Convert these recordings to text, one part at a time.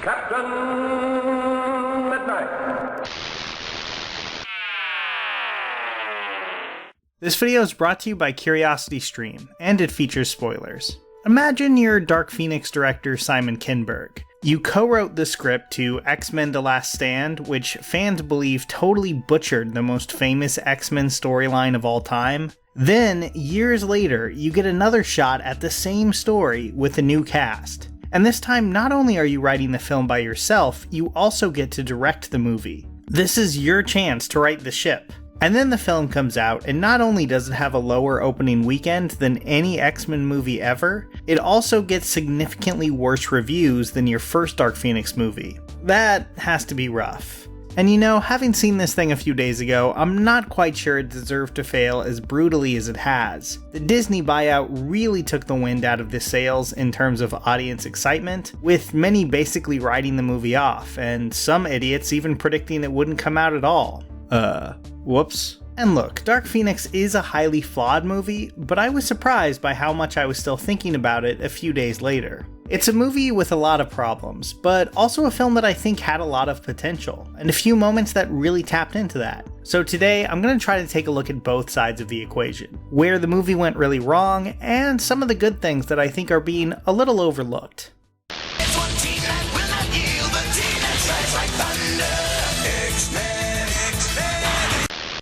Captain Midnight. This video is brought to you by CuriosityStream, and it features spoilers. Imagine you're Dark Phoenix director Simon Kinberg. You co-wrote the script to X-Men The Last Stand, which fans believe totally butchered the most famous X-Men storyline of all time. Then, years later, you get another shot at the same story with a new cast. And this time, not only are you writing the film by yourself, you also get to direct the movie. This is your chance to right the ship. And then the film comes out, and not only does it have a lower opening weekend than any X-Men movie ever, it also gets significantly worse reviews than your first Dark Phoenix movie. That has to be rough. And you know, having seen this thing a few days ago, I'm not quite sure it deserved to fail as brutally as it has. The Disney buyout really took the wind out of the sails in terms of audience excitement, with many basically writing the movie off, and some idiots even predicting it wouldn't come out at all. Whoops. And look, Dark Phoenix is a highly flawed movie, but I was surprised by how much I was still thinking about it a few days later. It's a movie with a lot of problems, but also a film that I think had a lot of potential, and a few moments that really tapped into that. So today, I'm going to try to take a look at both sides of the equation, where the movie went really wrong, and some of the good things that I think are being a little overlooked. It's one team that will not yield, the team that strikes like thunder. X-Men.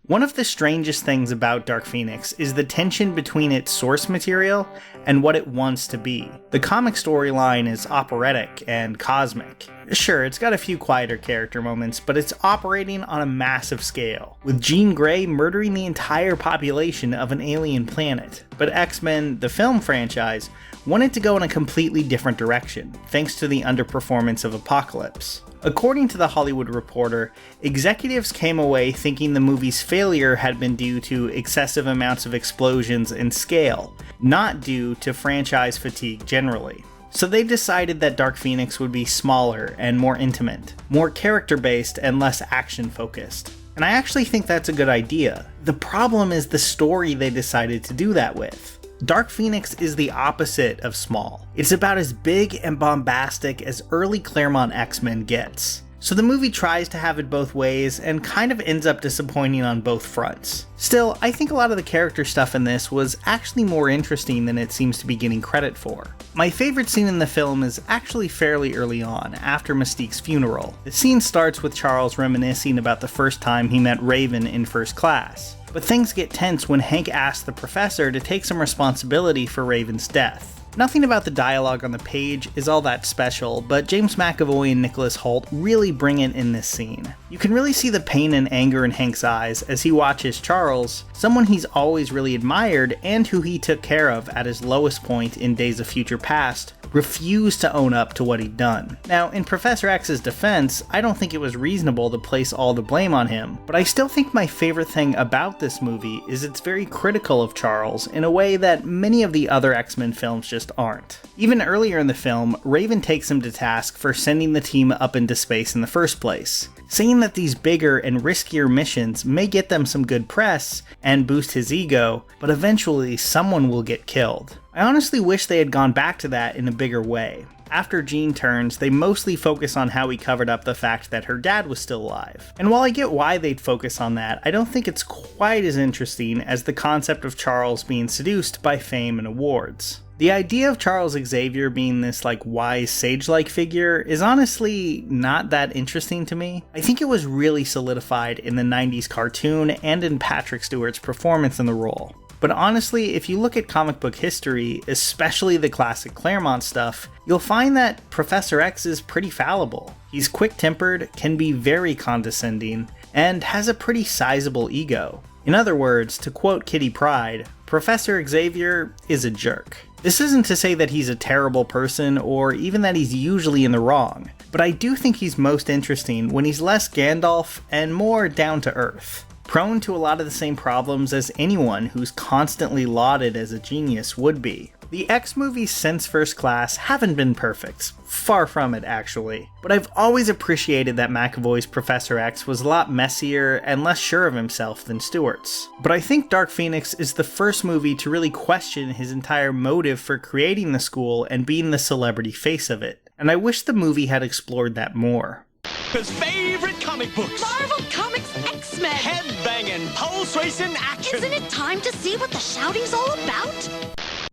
One of the strangest things about Dark Phoenix is the tension between its source material and what it wants to be. The comic storyline is operatic and cosmic. Sure, it's got a few quieter character moments, but it's operating on a massive scale, with Jean Grey murdering the entire population of an alien planet. But X-Men, the film franchise, wanted to go in a completely different direction, thanks to the underperformance of Apocalypse. According to The Hollywood Reporter, executives came away thinking the movie's failure had been due to excessive amounts of explosions and scale, not due to franchise fatigue generally. So they decided that Dark Phoenix would be smaller and more intimate, more character-based and less action-focused. And I actually think that's a good idea. The problem is the story they decided to do that with. Dark Phoenix is the opposite of small. It's about as big and bombastic as early Claremont X-Men gets. So the movie tries to have it both ways and kind of ends up disappointing on both fronts. Still, I think a lot of the character stuff in this was actually more interesting than it seems to be getting credit for. My favorite scene in the film is actually fairly early on, after Mystique's funeral. The scene starts with Charles reminiscing about the first time he met Raven in first class. But things get tense when Hank asks the professor to take some responsibility for Raven's death. Nothing about the dialogue on the page is all that special, but James McAvoy and Nicholas Hoult really bring it in this scene. You can really see the pain and anger in Hank's eyes as he watches Charles, someone he's always really admired and who he took care of at his lowest point in Days of Future Past, refuse to own up to what he'd done. Now, in Professor X's defense, I don't think it was reasonable to place all the blame on him, but I still think my favorite thing about this movie is it's very critical of Charles in a way that many of the other X-Men films just aren't. Even earlier in the film, Raven takes him to task for sending the team up into space in the first place, saying that these bigger and riskier missions may get them some good press and boost his ego, but eventually someone will get killed. I honestly wish they had gone back to that in a bigger way. After Jean turns, they mostly focus on how he covered up the fact that her dad was still alive. And while I get why they'd focus on that, I don't think it's quite as interesting as the concept of Charles being seduced by fame and awards. The idea of Charles Xavier being this wise sage-like figure is honestly not that interesting to me. I think it was really solidified in the 90s cartoon and in Patrick Stewart's performance in the role. But honestly, if you look at comic book history, especially the classic Claremont stuff, you'll find that Professor X is pretty fallible. He's quick-tempered, can be very condescending, and has a pretty sizable ego. In other words, to quote Kitty Pryde, Professor Xavier is a jerk. This isn't to say that he's a terrible person or even that he's usually in the wrong, but I do think he's most interesting when he's less Gandalf and more down to earth. Prone to a lot of the same problems as anyone who's constantly lauded as a genius would be. The X movies since First Class haven't been perfect, far from it actually, but I've always appreciated that McAvoy's Professor X was a lot messier and less sure of himself than Stewart's. But I think Dark Phoenix is the first movie to really question his entire motive for creating the school and being the celebrity face of it. and I wish the movie had explored that more. His favorite comic books. Marvel Comics X-Men! Head-banging, pulse-racing action. Isn't it time to see what the shouting's all about?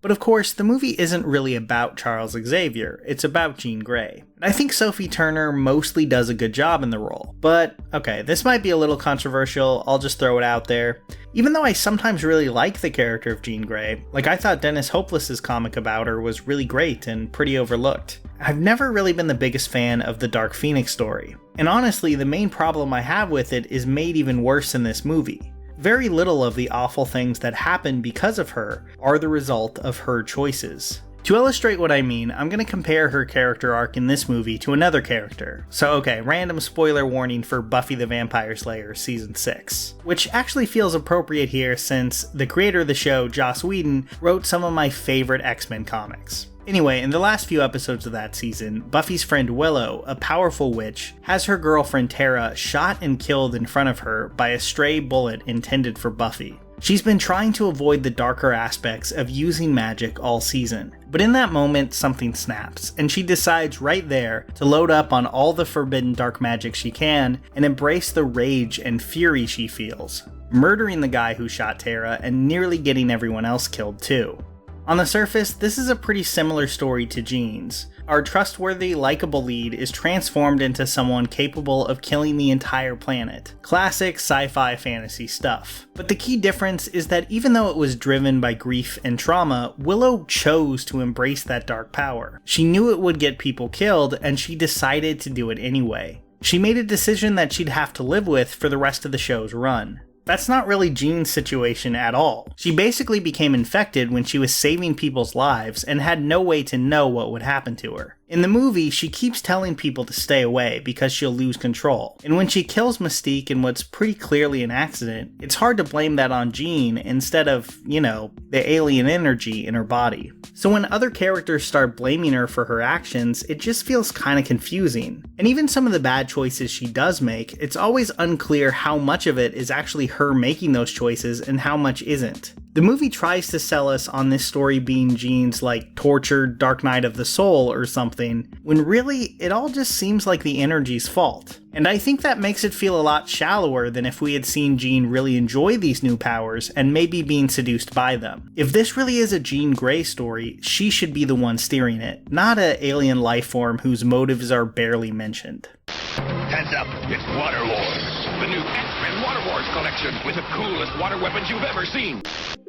But of course, the movie isn't really about Charles Xavier, it's about Jean Grey. And I think Sophie Turner mostly does a good job in the role. But, okay, this might be a little controversial, I'll just throw it out there. Even though I sometimes really like the character of Jean Grey, like I thought Dennis Hopeless's comic about her was really great and pretty overlooked. I've never really been the biggest fan of the Dark Phoenix story. And honestly, the main problem I have with it is made even worse in this movie. Very little of the awful things that happen because of her are the result of her choices. To illustrate what I mean, I'm going to compare her character arc in this movie to another character. So okay, random spoiler warning for Buffy the Vampire Slayer Season 6. Which actually feels appropriate here since the creator of the show, Joss Whedon, wrote some of my favorite X-Men comics. Anyway, in the last few episodes of that season, Buffy's friend Willow, a powerful witch, has her girlfriend Tara shot and killed in front of her by a stray bullet intended for Buffy. She's been trying to avoid the darker aspects of using magic all season, but in that moment something snaps, and she decides right there to load up on all the forbidden dark magic she can and embrace the rage and fury she feels, murdering the guy who shot Tara and nearly getting everyone else killed too. On the surface, this is a pretty similar story to Jean's. Our trustworthy, likable lead is transformed into someone capable of killing the entire planet. Classic sci-fi fantasy stuff. But the key difference is that even though it was driven by grief and trauma, Willow chose to embrace that dark power. She knew it would get people killed, and she decided to do it anyway. She made a decision that she'd have to live with for the rest of the show's run. That's not really Jean's situation at all. She basically became infected when she was saving people's lives and had no way to know what would happen to her. In the movie, she keeps telling people to stay away because she'll lose control. And when she kills Mystique in what's pretty clearly an accident, it's hard to blame that on Jean instead of, the alien energy in her body. So when other characters start blaming her for her actions, it just feels kinda confusing. And even some of the bad choices she does make, it's always unclear how much of it is actually her making those choices and how much isn't. The movie tries to sell us on this story being Jean's, tortured dark night of the soul or something, when really, it all just seems like the energy's fault. And I think that makes it feel a lot shallower than if we had seen Jean really enjoy these new powers and maybe being seduced by them. If this really is a Jean Grey story, she should be the one steering it, not an alien life form whose motives are barely mentioned. Heads up, it's Water Wars, the new X-Men Water Wars collection with the coolest water weapons you've ever seen.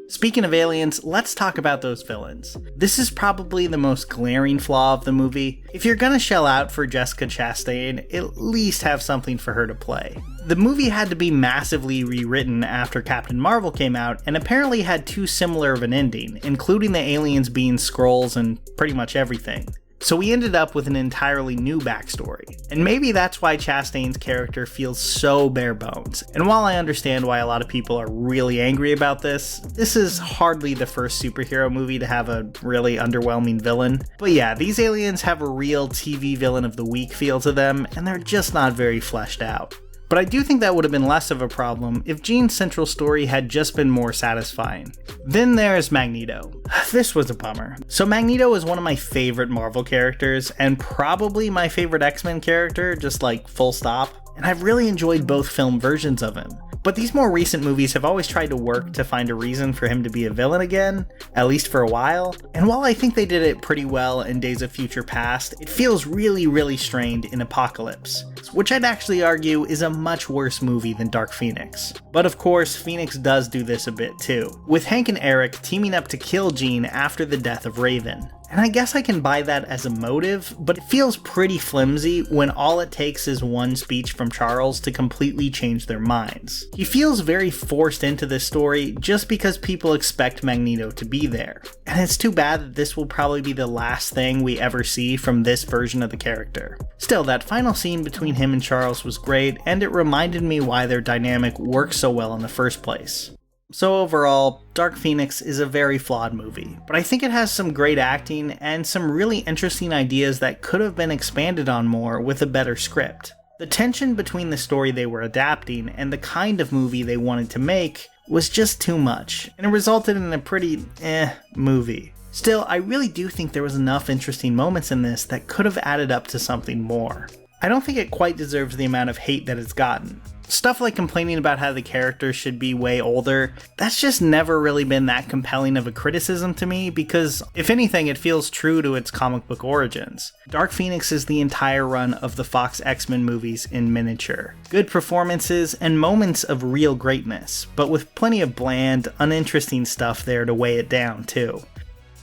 Speaking of aliens, let's talk about those villains. This is probably the most glaring flaw of the movie. If you're gonna shell out for Jessica Chastain, at least have something for her to play. The movie had to be massively rewritten after Captain Marvel came out, and apparently had too similar of an ending, including the aliens being Skrulls and pretty much everything. So we ended up with an entirely new backstory. And maybe that's why Chastain's character feels so bare bones. And while I understand why a lot of people are really angry about this is hardly the first superhero movie to have a really underwhelming villain. But yeah, these aliens have a real TV villain of the week feel to them, and they're just not very fleshed out. But I do think that would have been less of a problem if Jean's central story had just been more satisfying. Then there's Magneto. This was a bummer. So Magneto is one of my favorite Marvel characters, and probably my favorite X-Men character, just full stop. And I've really enjoyed both film versions of him. But these more recent movies have always tried to work to find a reason for him to be a villain again, at least for a while. And while I think they did it pretty well in Days of Future Past, it feels really, really strained in Apocalypse, which I'd actually argue is a much worse movie than Dark Phoenix. But of course, Phoenix does do this a bit too, with Hank and Eric teaming up to kill Jean after the death of Raven. And I guess I can buy that as a motive, but it feels pretty flimsy when all it takes is one speech from Charles to completely change their minds. He feels very forced into this story just because people expect Magneto to be there. And it's too bad that this will probably be the last thing we ever see from this version of the character. Still, that final scene between him and Charles was great, and it reminded me why their dynamic works so well in the first place. So overall, Dark Phoenix is a very flawed movie, but I think it has some great acting and some really interesting ideas that could have been expanded on more with a better script. The tension between the story they were adapting and the kind of movie they wanted to make was just too much, and it resulted in a pretty movie. Still, I really do think there was enough interesting moments in this that could have added up to something more. I don't think it quite deserves the amount of hate that it's gotten. Stuff like complaining about how the characters should be way older, that's just never really been that compelling of a criticism to me because, if anything, it feels true to its comic book origins. Dark Phoenix is the entire run of the Fox X-Men movies in miniature. Good performances and moments of real greatness, but with plenty of bland, uninteresting stuff there to weigh it down too.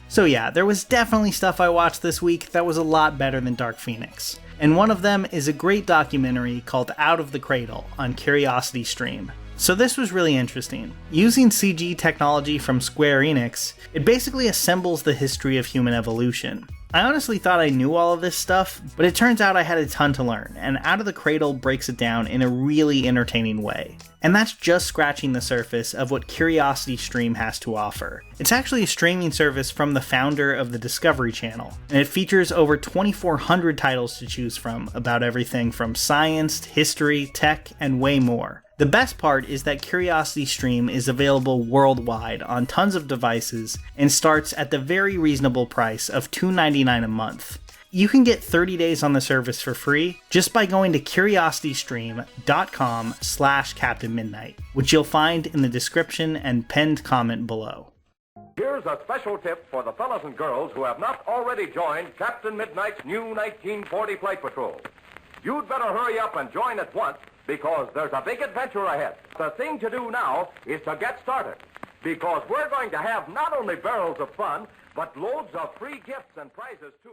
So yeah, there was definitely stuff I watched this week that was a lot better than Dark Phoenix. And one of them is a great documentary called Out of the Cradle on Curiosity Stream. So this was really interesting. Using CG technology from Square Enix, it basically assembles the history of human evolution. I honestly thought I knew all of this stuff, but it turns out I had a ton to learn, and Out of the Cradle breaks it down in a really entertaining way. And that's just scratching the surface of what Curiosity Stream has to offer. It's actually a streaming service from the founder of the Discovery Channel, and it features over 2,400 titles to choose from about everything from science, history, tech, and way more. The best part is that Curiosity Stream is available worldwide on tons of devices and starts at the very reasonable price of $2.99 a month. You can get 30 days on the service for free just by going to curiositystream.com/Captain Midnight, which you'll find in the description and pinned comment below. Here's a special tip for the fellas and girls who have not already joined Captain Midnight's new 1940 Flight Patrol. You'd better hurry up and join at once because there's a big adventure ahead. The thing to do now is to get started because we're going to have not only barrels of fun, but loads of free gifts and prizes too.